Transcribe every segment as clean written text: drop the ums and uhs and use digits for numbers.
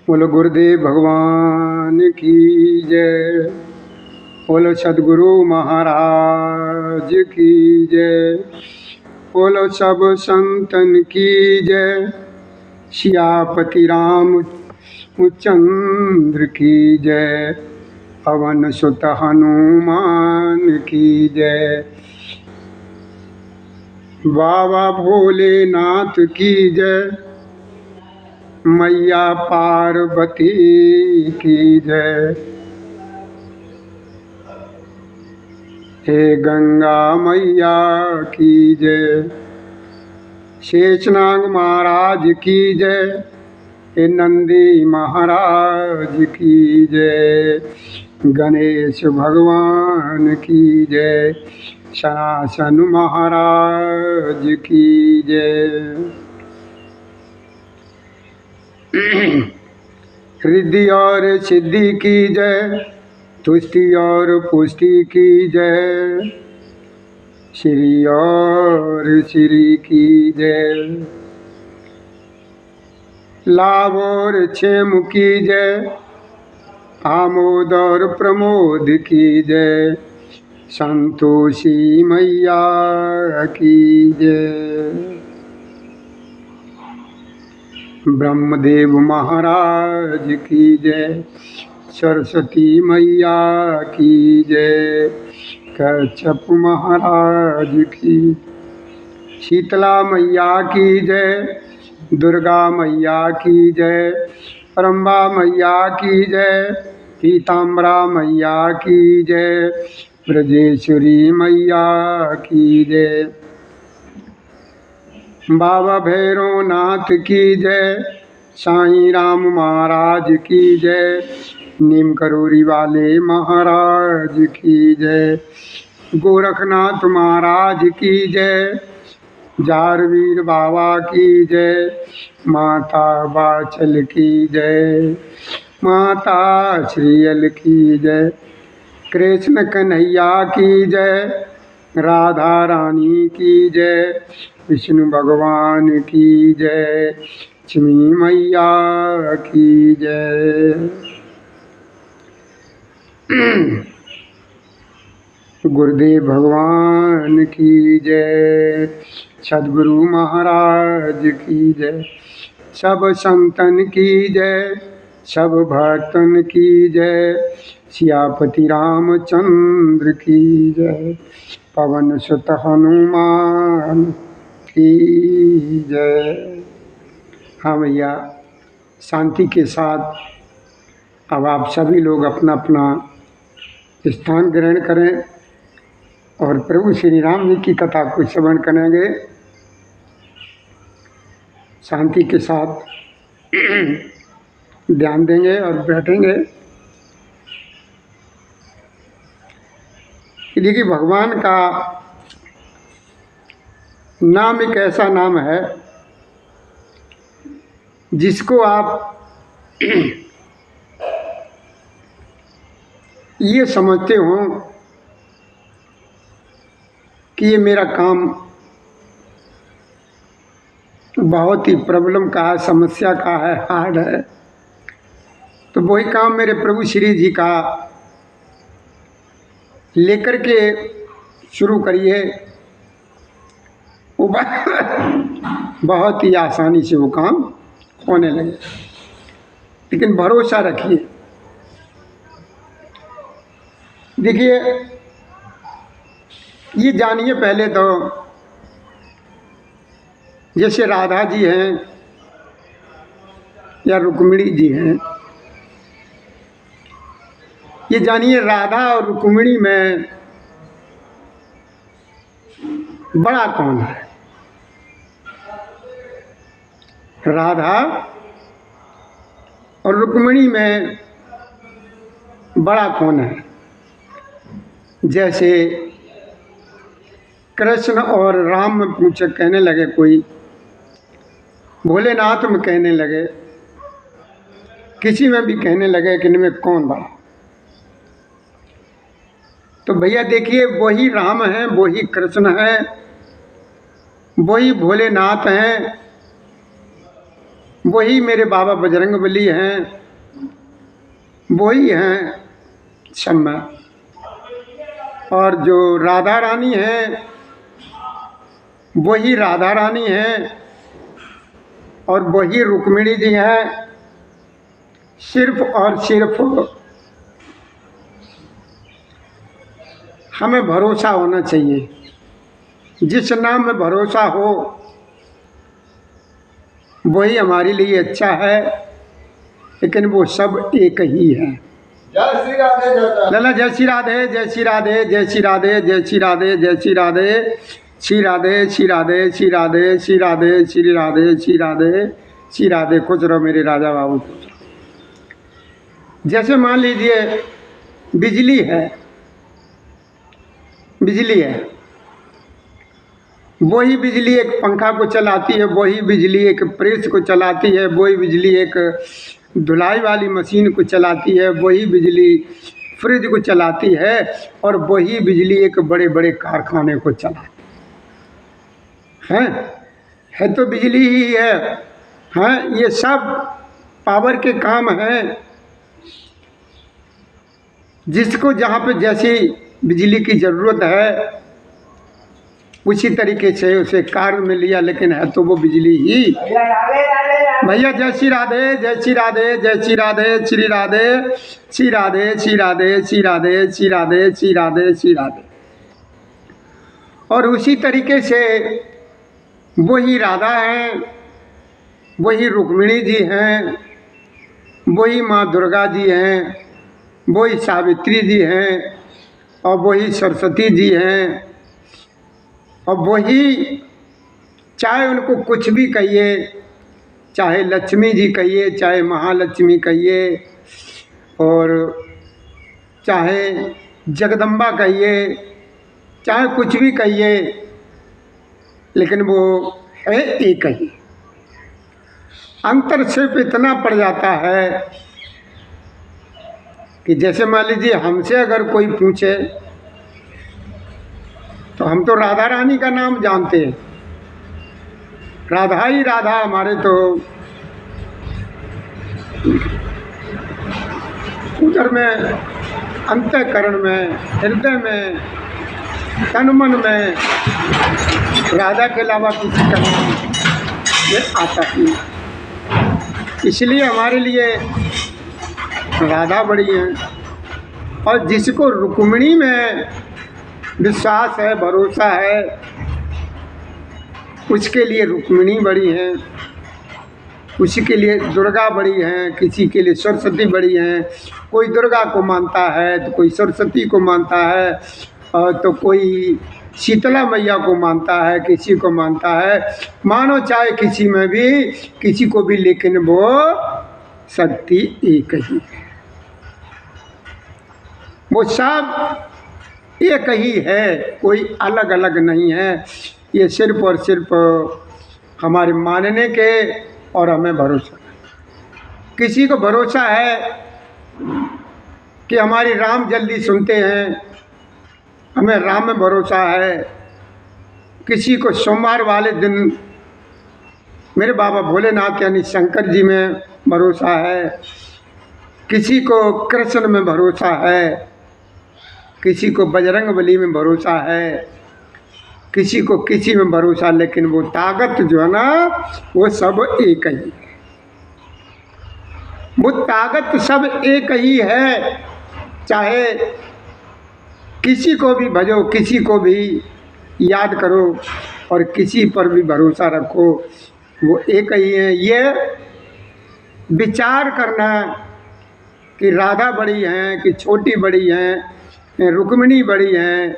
बोलो गुरुदेव भगवान की जय। बोलो सदगुरु महाराज की जय। बोलो सब संतन की जय। सियापति रामचंद्र की जय। पवन सुत हनुमान की जय। बाबा भोलेनाथ की जय। मैया पार्वती की जय। हे गंगा मैया की जय। शेषनाग महाराज की जय। हे नंदी महाराज की जय। गणेश भगवान की जय। सनातन महाराज की जय। रिद्धि और सिद्धि की जय। तुष्टि और पुष्टि की जय। श्री और श्री की जय। लाभ और क्षेम की जय। आमोद और प्रमोद की जय। संतोषी मैया की जय। ब्रह्मदेव महाराज की जय। सरस्वती मैया की जय। कच्छप महाराज की। शीतला मैया की जय। दुर्गा मैया की जय। परम्बा मैया की जय। पीताम्बरा मैया की जय। ब्रजेश्वरी मैया की जय। बाबा भैरवनाथ की जय। साईं राम महाराज की जय। नीम करोरी वाले महाराज की जय। गोरखनाथ महाराज की जय। जारवीर बाबा की जय। माता बाचल की जय। माता श्रीयल की जय। कृष्ण कन्हैया की जय। राधा रानी की जय। विष्णु भगवान की जय। लक्ष्मी मैया की जय। गुरुदेव भगवान की जय। सदगुरु महाराज की जय। सब संतन की जय। सब भक्तन की जय। सियापति रामचंद्र की जय। पवन सुत हनुमान की जय। हाँ भैया, शांति के साथ अब आप सभी लोग अपना अपना स्थान ग्रहण करें और प्रभु श्री राम जी की कथा को श्रवण करेंगे। शांति के साथ ध्यान देंगे और बैठेंगे। देखिए, भगवान का नाम एक ऐसा नाम है जिसको आप ये समझते हो कि ये मेरा काम बहुत ही प्रॉब्लम का है, समस्या का है, हार्ड है, तो वही काम मेरे प्रभु श्री जी का लेकर के शुरू करिए। वो बहुत ही आसानी से वो काम होने लगे। लेकिन भरोसा रखिए। देखिए, ये जानिए पहले तो, जैसे राधा जी हैं या रुक्मिणी जी हैं, ये जानिए राधा और रुक्मिणी में बड़ा कौन है? राधा और रुक्मिणी में बड़ा कौन है? जैसे कृष्ण और राम में पूछे, कहने लगे कोई, भोलेनाथ में कहने लगे, किसी में भी कहने लगे कि इनमें कौन बड़ा? तो भैया देखिए, वही राम है, वही कृष्ण है, वही भोलेनाथ हैं, वही मेरे बाबा बजरंगबली हैं, वही हैं क्षमा। और जो राधा रानी हैं वही राधा रानी हैं और वही रुक्मिणी जी हैं। सिर्फ और सिर्फ हमें भरोसा होना चाहिए। जिस नाम में भरोसा हो वही हमारे लिए अच्छा है, लेकिन वो सब एक ही है। जय श्री राधे लाला जय श्री राधे, जय श्री राधे, जय श्री राधे, जय श्री राधे, जय श्री राधे, श्री राधे, श्री राधे, श्री राधे, श्री राधे, श्री राधे, श्री राधे, श्री राधे। खुश रहो मेरे राजा बाबू। जैसे मान लीजिए बिजली है, बिजली है, वही बिजली एक पंखा को चलाती है, वही बिजली एक प्रेस को चलाती है, वही बिजली एक धुलाई वाली मशीन को चलाती है, वही बिजली फ्रिज को चलाती है और वही बिजली एक बड़े बड़े कारखाने को चलाती है तो बिजली ही है। ये सब पावर के काम हैं। जिसको जहाँ पे जैसी बिजली की ज़रूरत है उसी तरीके से उसे कार्य में लिया, लेकिन है तो वो बिजली ही। भैया जय श्री राधे, जय श्री राधे, जय श्री राधे, श्री राधे, श्री राधे, श्री राधे, श्री राधे, श्री राधे, श्री राधे, श्री राधे। और उसी तरीके से वही राधा हैं, वही रुक्मिणी जी हैं, वही माँ दुर्गा जी हैं, वही सावित्री जी हैं और वही सरस्वती जी हैं। और वही चाहे उनको कुछ भी कहिए, चाहे लक्ष्मी जी कहिए, चाहे महालक्ष्मी कहिए और चाहे जगदम्बा कहिए, चाहे कुछ भी कहिए, लेकिन वो है एक ही। अंतर सिर्फ इतना पड़ जाता है कि जैसे मान लीजिए हमसे अगर कोई पूछे तो हम तो राधा रानी का नाम जानते हैं, राधा ही राधा। हमारे तो उधर में, अंतःकरण में, हृदय में, तन मन में राधा के अलावा किसी का नाम ये आता ही। इसलिए हमारे लिए राधा बड़ी है। और जिसको रुक्मिणी में विश्वास है, भरोसा है, उसके लिए रुक्मिणी बड़ी हैं, उसी के लिए दुर्गा बड़ी हैं, किसी के लिए सरस्वती बड़ी हैं। कोई दुर्गा को मानता है तो कोई सरस्वती को मानता है और तो कोई शीतला मैया को मानता है, किसी को मानता है। मानो चाहे किसी में भी, किसी को भी, लेकिन वो शक्ति एक ही है। वो सब एक ही है, कोई अलग अलग नहीं है। ये सिर्फ और सिर्फ हमारे मानने के और हमें भरोसा। किसी को भरोसा है कि हमारी राम जल्दी सुनते हैं, हमें राम में भरोसा है। किसी को सोमवार वाले दिन मेरे बाबा भोलेनाथ यानी शंकर जी में भरोसा है, किसी को कृष्ण में भरोसा है, किसी को बजरंगबली में भरोसा है, किसी को किसी में भरोसा, लेकिन वो ताकत जो है ना वो सब एक ही है। वो ताकत सब एक ही है। चाहे किसी को भी भजो, किसी को भी याद करो और किसी पर भी भरोसा रखो, वो एक ही है। ये विचार करना कि राधा बड़ी हैं कि छोटी बड़ी हैं, रुक्मिणी बड़ी हैं,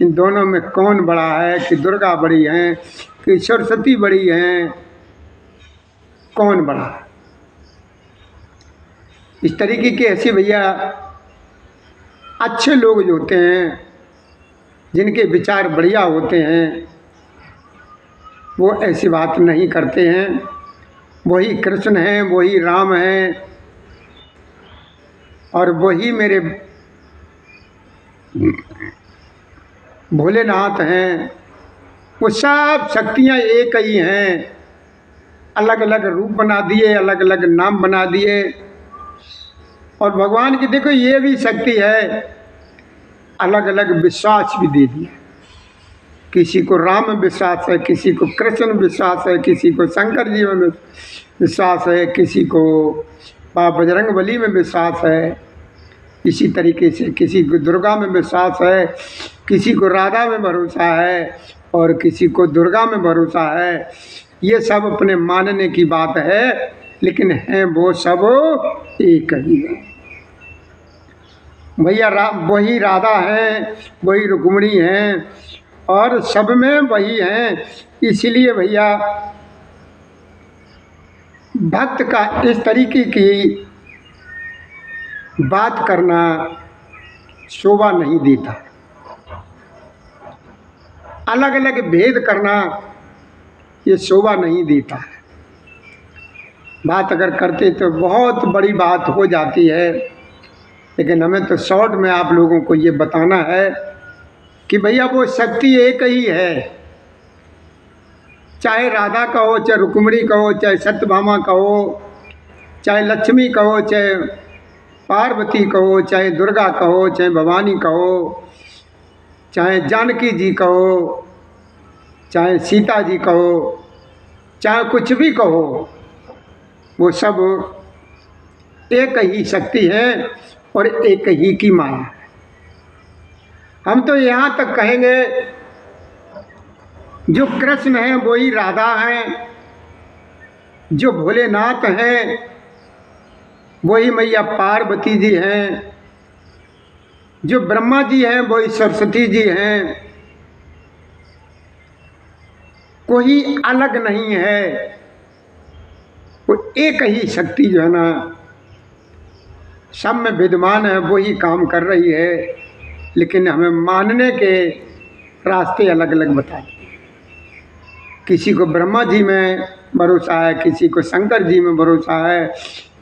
इन दोनों में कौन बड़ा है, कि दुर्गा बड़ी हैं कि सरस्वती बड़ी हैं, कौन बड़ा है। इस तरीके के ऐसे भैया अच्छे लोग जो होते हैं, जिनके विचार बढ़िया होते हैं, वो ऐसी बात नहीं करते हैं। वही कृष्ण हैं, वही राम हैं और वही मेरे भोलेनाथ हैं। वो सब शक्तियाँ एक ही हैं। अलग अलग रूप बना दिए, अलग अलग नाम बना दिए। और भगवान की देखो ये भी शक्ति है, अलग अलग विश्वास भी दे दिया। किसी को राम में विश्वास है, किसी को कृष्ण में विश्वास है, किसी को शंकर जी में विश्वास है, किसी को बाबा बजरंग बली में विश्वास है, इसी तरीके से किसी को दुर्गा में विश्वास है, किसी को राधा में भरोसा है और किसी को दुर्गा में भरोसा है। ये सब अपने मानने की बात है, लेकिन हैं वो सब एक ही है। भैया वही राधा है, वही रुक्मिणी है और सब में वही हैं। इसलिए भैया भक्त का इस तरीके की बात करना शोभा नहीं देता। अलग अलग भेद करना ये शोभा नहीं देता है। बात अगर करते तो बहुत बड़ी बात हो जाती है, लेकिन हमें तो शॉर्ट में आप लोगों को ये बताना है कि भैया वो शक्ति एक ही है। चाहे राधा कहो, चाहे रुक्मिणी कहो, चाहे सत्यभामा कहो, चाहे लक्ष्मी कहो, चाहे पार्वती कहो, चाहे दुर्गा कहो, चाहे भवानी कहो, चाहे जानकी जी कहो, चाहे सीता जी कहो, चाहे कुछ भी कहो, वो सब एक ही शक्ति है और एक ही की माया है। हम तो यहाँ तक कहेंगे जो कृष्ण हैं वही राधा हैं, जो भोलेनाथ हैं वही मैया पार्वती जी हैं, जो ब्रह्मा जी हैं वही सरस्वती जी हैं। कोई अलग नहीं है, वो एक ही शक्ति जो है ना सब में विद्यमान है, वही काम कर रही है। लेकिन हमें मानने के रास्ते अलग अलग बता दिए। किसी को ब्रह्मा जी में भरोसा है, किसी को शंकर जी में भरोसा है,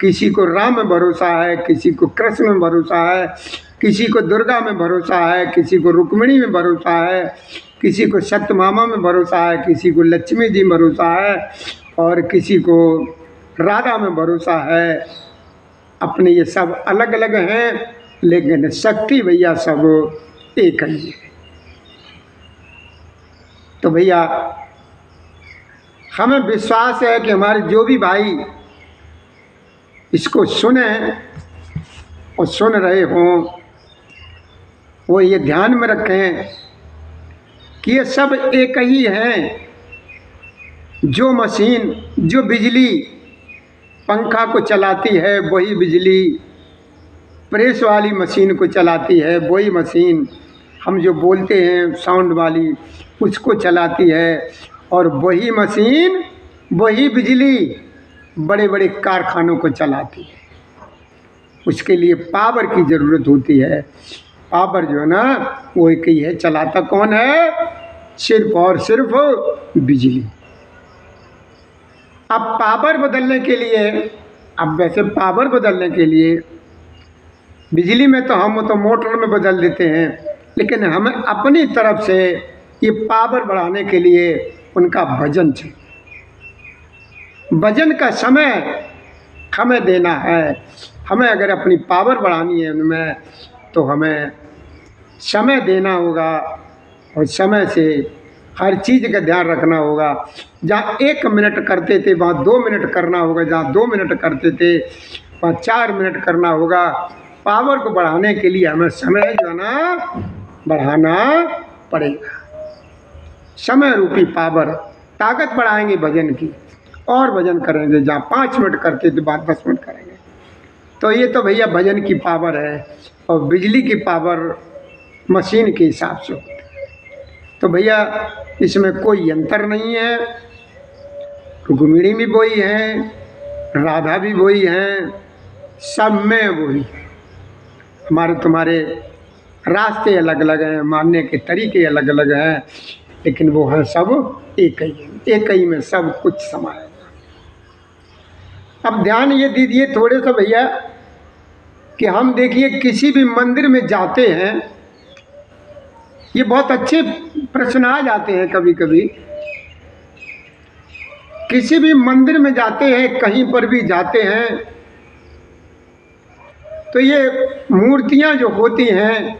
किसी को राम में भरोसा है, किसी को कृष्ण में भरोसा है, किसी को दुर्गा में भरोसा है, किसी को रुक्मिणी में भरोसा है, किसी को सत्यभामा में भरोसा है, किसी को लक्ष्मी जी में भरोसा है और किसी को राधा में भरोसा है। अपने ये सब अलग अलग हैं, लेकिन शक्ति भैया सब एक ही है। तो भैया हमें विश्वास है कि हमारे जो भी भाई इसको सुने और सुन रहे हों, वो ये ध्यान में रखें कि ये सब एक ही हैं। जो मशीन, जो बिजली पंखा को चलाती है वही बिजली प्रेस वाली मशीन को चलाती है, वही मशीन हम जो बोलते हैं साउंड वाली उसको चलाती है, और वही मशीन वही बिजली बड़े बड़े कारखानों को चलाती है। उसके लिए पावर की ज़रूरत होती है। पावर जो है ना वो एक ही है। चलाता कौन है? सिर्फ और सिर्फ बिजली। अब पावर बदलने के लिए, अब वैसे पावर बदलने के लिए बिजली में तो हम तो मोटर में बदल देते हैं, लेकिन हमें अपनी तरफ से ये पावर बढ़ाने के लिए उनका वजन चाहिए। वजन का समय हमें देना है। हमें अगर अपनी पावर बढ़ानी है उनमें तो हमें समय देना होगा और समय से हर चीज़ का ध्यान रखना होगा। जहाँ 1 मिनट करते थे वहाँ 2 मिनट करना होगा, जहाँ 2 मिनट करते थे वहाँ 4 मिनट करना होगा। पावर को बढ़ाने के लिए हमें समय जो है ना बढ़ाना पड़ेगा। समय रूपी पावर, ताकत बढ़ाएंगे वजन की और वजन करेंगे। जहाँ 5 मिनट करते थे बाद 10 मिनट करेंगे। तो ये तो भैया वजन की पावर है और बिजली की पावर मशीन के हिसाब से होती है। तो भैया इसमें कोई अंतर नहीं है। रुक्मिणी भी वही है, राधा भी वही है, सब में वही है। हमारे तुम्हारे रास्ते अलग अलग हैं, मानने के तरीके अलग अलग हैं, लेकिन वो है सब एक ही है। एक ही में सब कुछ समाया। अब ध्यान ये दीजिए थोड़े सा भैया कि हम देखिए किसी भी मंदिर में जाते हैं, ये बहुत अच्छे प्रश्न आ जाते हैं कभी कभी किसी भी मंदिर में जाते हैं, कहीं पर भी जाते हैं, तो ये मूर्तियां जो होती हैं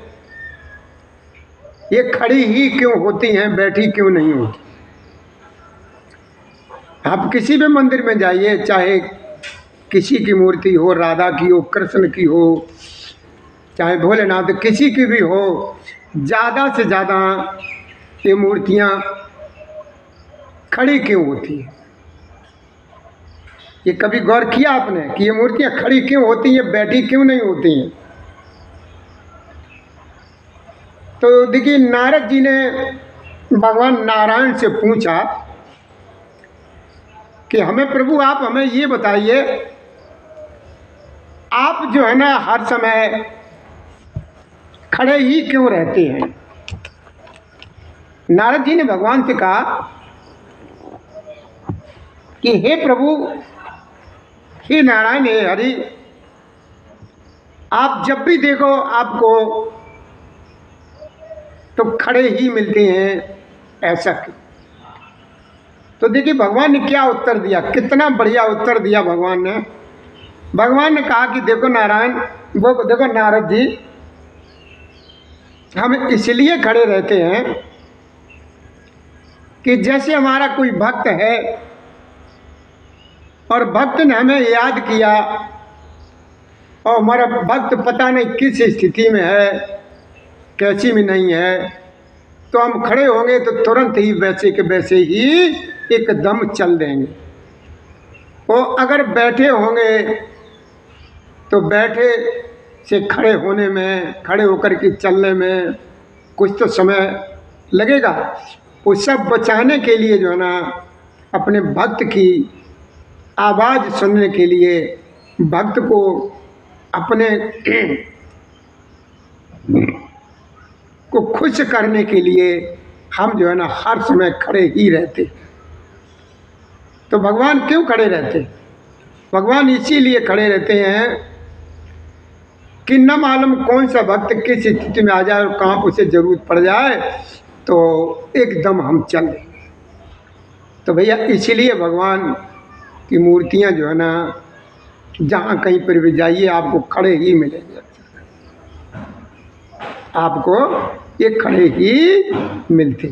ये खड़ी ही क्यों होती हैं, बैठी क्यों नहीं होती? आप किसी भी मंदिर में जाइए, चाहे किसी की मूर्ति हो, राधा की हो, कृष्ण की हो, चाहे भोलेनाथ, किसी की भी हो, ज़्यादा से ज़्यादा ये मूर्तियाँ खड़ी क्यों होती हैं? ये कभी गौर किया आपने कि ये मूर्तियाँ खड़ी क्यों होती हैं, बैठी क्यों नहीं होती हैं? तो देखिए, नारद जी ने भगवान नारायण से पूछा कि हमें प्रभु आप हमें ये बताइए, आप जो है ना हर समय खड़े ही क्यों रहते हैं? नारद जी ने भगवान से कहा कि हे प्रभु, हे नारायण, हे हरि, आप जब भी देखो आपको तो खड़े ही मिलते हैं, ऐसा क्यों? तो देखिए भगवान ने क्या उत्तर दिया, कितना बढ़िया उत्तर दिया भगवान ने। भगवान ने कहा कि देखो नारायण, वो देखो नारद जी, हम इसलिए खड़े रहते हैं कि जैसे हमारा कोई भक्त है और भक्त ने हमें याद किया और हमारा भक्त पता नहीं किस स्थिति में है, कैसी में नहीं है, तो हम खड़े होंगे तो तुरंत ही वैसे के वैसे ही एकदम चल देंगे। और अगर बैठे होंगे तो बैठे से खड़े होने में, खड़े होकर के चलने में कुछ तो समय लगेगा। वो सब बचाने के लिए जो है ना, अपने भक्त की आवाज़ सुनने के लिए, भक्त को अपने को खुश करने के लिए हम जो है ना हर समय खड़े ही रहते। तो भगवान क्यों खड़े रहते? भगवान इसीलिए खड़े रहते हैं कि न मालूम कौन सा भक्त किस स्थिति में आ जाए और कहाँ उसे ज़रूरत पड़ जाए तो एकदम हम चल देंगे। तो भैया इसीलिए भगवान की मूर्तियाँ जो है ना, जहाँ कहीं पर भी जाइए आपको खड़े ही मिलेंगे, आपको ये खड़े ही मिलते।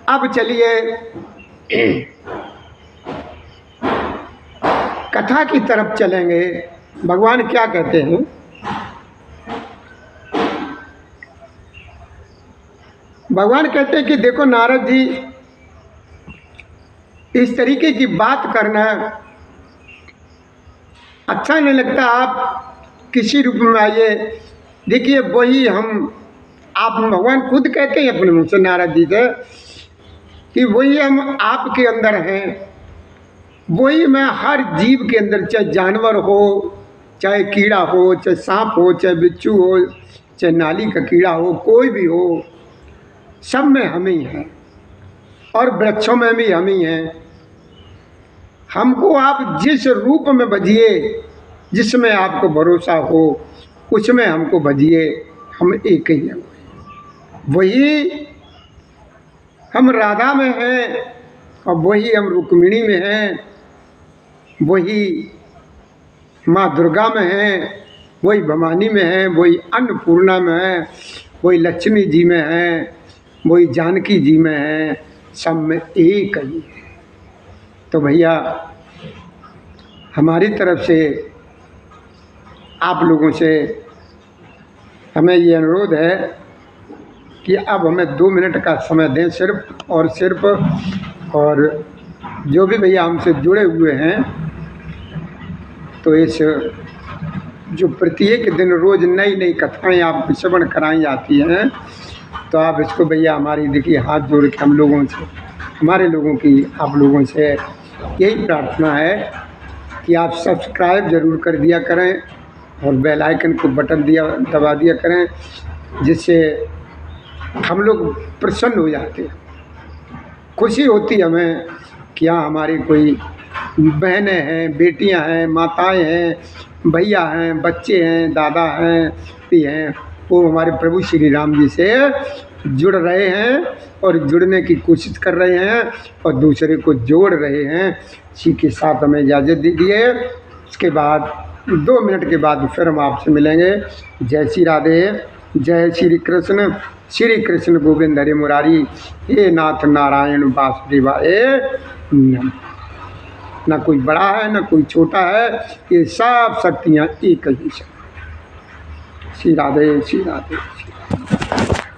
अब चलिए कथा की तरफ चलेंगे। भगवान क्या कहते हैं? भगवान कहते हैं कि देखो नारद जी, इस तरीके की बात करना अच्छा नहीं लगता। आप किसी रूप में आइए, देखिए वही हम, आप भगवान खुद कहते हैं अपने मुँह से नारद जी से कि वही हम आपके अंदर हैं, वही मैं हर जीव के अंदर, चाहे जानवर हो, चाहे कीड़ा हो, चाहे सांप हो, चाहे बिच्छू हो, चाहे नाली का कीड़ा हो, कोई भी हो, सब में हम ही हैं और वृक्षों में भी हम ही हैं। हमको आप जिस रूप में भजिए, जिसमें आपको भरोसा हो, उसमें हमको भजिए, हम एक ही हैं। वही हम राधा में हैं और वही हम रुक्मिणी में हैं, वही माँ दुर्गा में हैं, वही भवानी में हैं, वही अन्नपूर्णा में हैं, वही लक्ष्मी जी में हैं, वही जानकी जी में हैं, सब में एक ही है। तो भैया हमारी तरफ से आप लोगों से हमें ये अनुरोध है कि अब हमें 2 मिनट का समय दें सिर्फ और सिर्फ, और जो भी भैया हमसे जुड़े हुए हैं तो इस जो प्रत्येक दिन रोज़ नई नई कथाएँ आपको श्रवण कराई जाती हैं, तो आप इसको भैया हमारी देखिए हाथ जोड़ के हम लोगों से, हमारे लोगों की आप लोगों से यही प्रार्थना है कि आप सब्सक्राइब ज़रूर कर दिया करें और बेल आइकन को बटन दबा दिया करें, जिससे हम लोग प्रसन्न हो जाते हैं। खुशी होती हमें कि हाँ हमारी कोई बहनें हैं, बेटियां हैं, माताएं हैं, भैया हैं, बच्चे हैं, दादा हैं, भी हैं, वो हमारे प्रभु श्री राम जी से जुड़ रहे हैं और जुड़ने की कोशिश कर रहे हैं और दूसरे को जोड़ रहे हैं। इसी के साथ हमें इजाज़त दीजिए। इसके बाद 2 मिनट के बाद फिर हम आपसे मिलेंगे। जय श्री राधे, जय श्री कृष्ण गोविंद हरि मुरारी, हे नाथ नारायण वासुदेवाय नमः। ना कोई बड़ा है ना कोई छोटा है, ये सब शक्तियाँ एक ही हैं। श्री राधे, श्री राधे, श्री राधे।